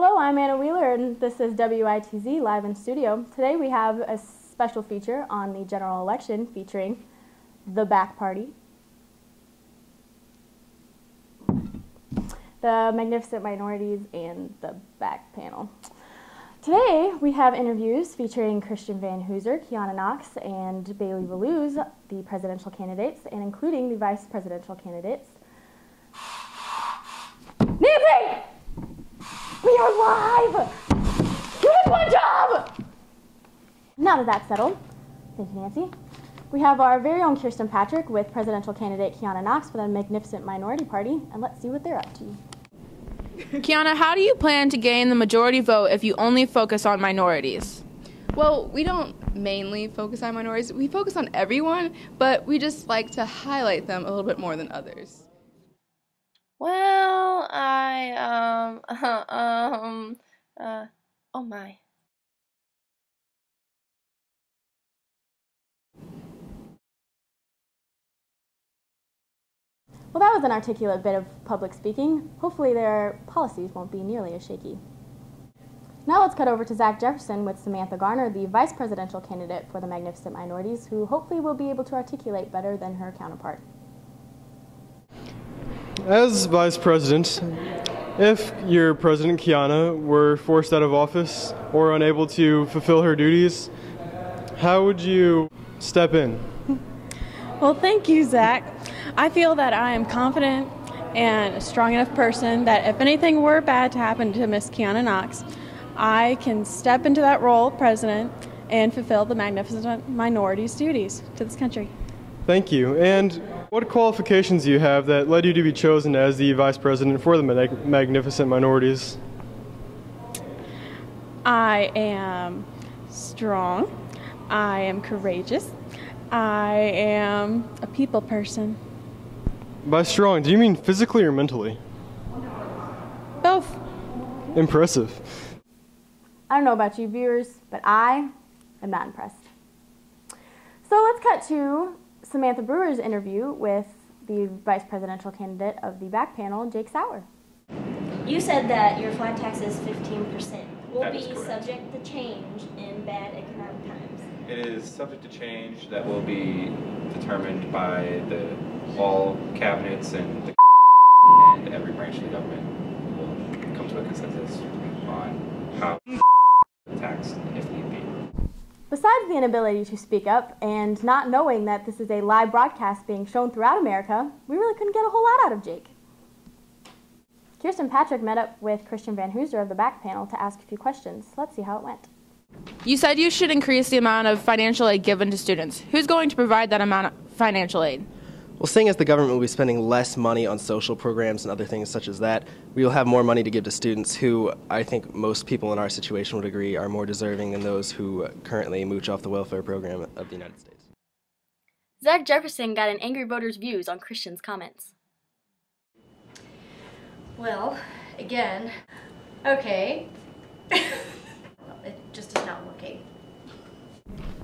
Hello, I'm Anna Wheeler, and this is WITZ Live in Studio. Today we have a special feature on the general election featuring the back party, the magnificent minorities, and the back panel. Today we have interviews featuring Christian Van Hooser, Kiana Knox, and Bailey Velouz, the presidential candidates, and including the vice presidential candidates. Nancy! We are live! You did one job! Now that that's settled, thank you, Nancy, we have our very own Kirsten Patrick with presidential candidate Kiana Knox for the Magnificent Minority Party, and let's see what they're up to. Kiana, how do you plan to gain the majority vote if you only focus on minorities? Well, we don't mainly focus on minorities. We focus on everyone, but we just like to highlight them a little bit more than others. Well, oh my. Well, that was an articulate bit of public speaking. Hopefully their policies won't be nearly as shaky. Now let's cut over to Zach Jefferson with Samantha Garner, the vice presidential candidate for the Magnificent Minorities, who hopefully will be able to articulate better than her counterpart. As vice president, if your President Kiana were forced out of office or unable to fulfill her duties, how would you step in? Well, thank you, Zach. I feel that I am confident and a strong enough person that if anything were bad to happen to Miss Kiana Knox, I can step into that role of president and fulfill the Magnificent Minorities' duties to this country. Thank you. And what qualifications do you have that led you to be chosen as the vice president for the Magnificent Minorities? I am strong. I am courageous. I am a people person. By strong, do you mean physically or mentally? Both. Impressive. I don't know about you viewers, but I am not impressed. So let's cut to Samantha Brewer's interview with the vice presidential candidate of the back panel, Jake Sauer. You said that your flat tax is 15%. Will be correct. subject to change in bad economic times. It is subject to change that will be determined by all cabinets and every branch of the government will come to a consensus on how taxed if need be. Besides the inability to speak up and not knowing that this is a live broadcast being shown throughout America, we really couldn't get a whole lot out of Jake. Kirsten Patrick met up with Christian Van Hooser of the back panel to ask a few questions. Let's see how it went. You said you should increase the amount of financial aid given to students. Who's going to provide that amount of financial aid? Well, seeing as the government will be spending less money on social programs and other things such as that, we will have more money to give to students who I think most people in our situation would agree are more deserving than those who currently mooch off the welfare program of the United States. Zach Jefferson got an angry voter's views on Christian's comments. Well, again, okay. It just is not working.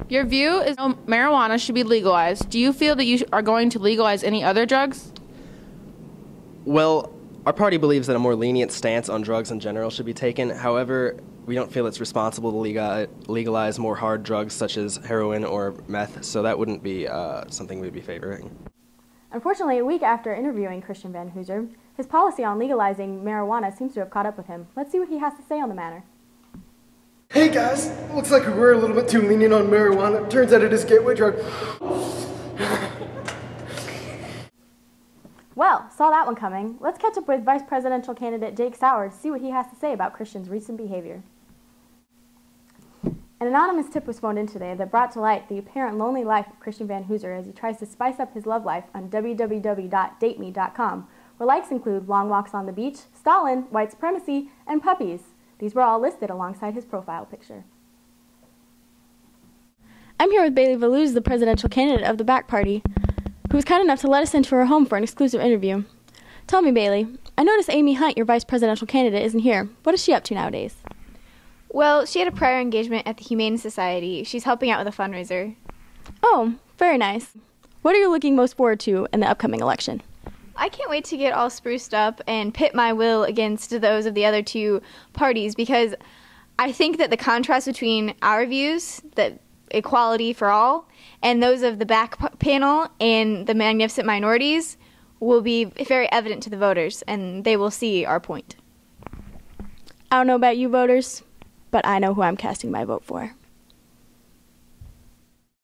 Your view is marijuana should be legalized. Do you feel that you are going to legalize any other drugs? Well, our party believes that a more lenient stance on drugs in general should be taken. However, we don't feel it's responsible to legalize more hard drugs such as heroin or meth, so that wouldn't be something we'd be favoring. Unfortunately, a week after interviewing Christian Van Hooser, his policy on legalizing marijuana seems to have caught up with him. Let's see what he has to say on the matter. Hey guys, looks like we're a little bit too lenient on marijuana. Turns out it is a gateway drug. Well, saw that one coming. Let's catch up with vice presidential candidate Jake Sauer to see what he has to say about Christian's recent behavior. An anonymous tip was phoned in today that brought to light the apparent lonely life of Christian Van Hooser as he tries to spice up his love life on www.dateme.com, where likes include long walks on the beach, Stalin, white supremacy, and puppies. These were all listed alongside his profile picture. I'm here with Bailey Velouz, the presidential candidate of the back party, who was kind enough to let us into her home for an exclusive interview. Tell me, Bailey, I noticed Amy Hunt, your vice presidential candidate, isn't here. What is she up to nowadays? Well, she had a prior engagement at the Humane Society. She's helping out with a fundraiser. Oh, very nice. What are you looking most forward to in the upcoming election? I can't wait to get all spruced up and pit my will against those of the other two parties, because I think that the contrast between our views, that equality for all, and those of the back panel and the magnificent minorities will be very evident to the voters, and they will see our point. I don't know about you voters, but I know who I'm casting my vote for.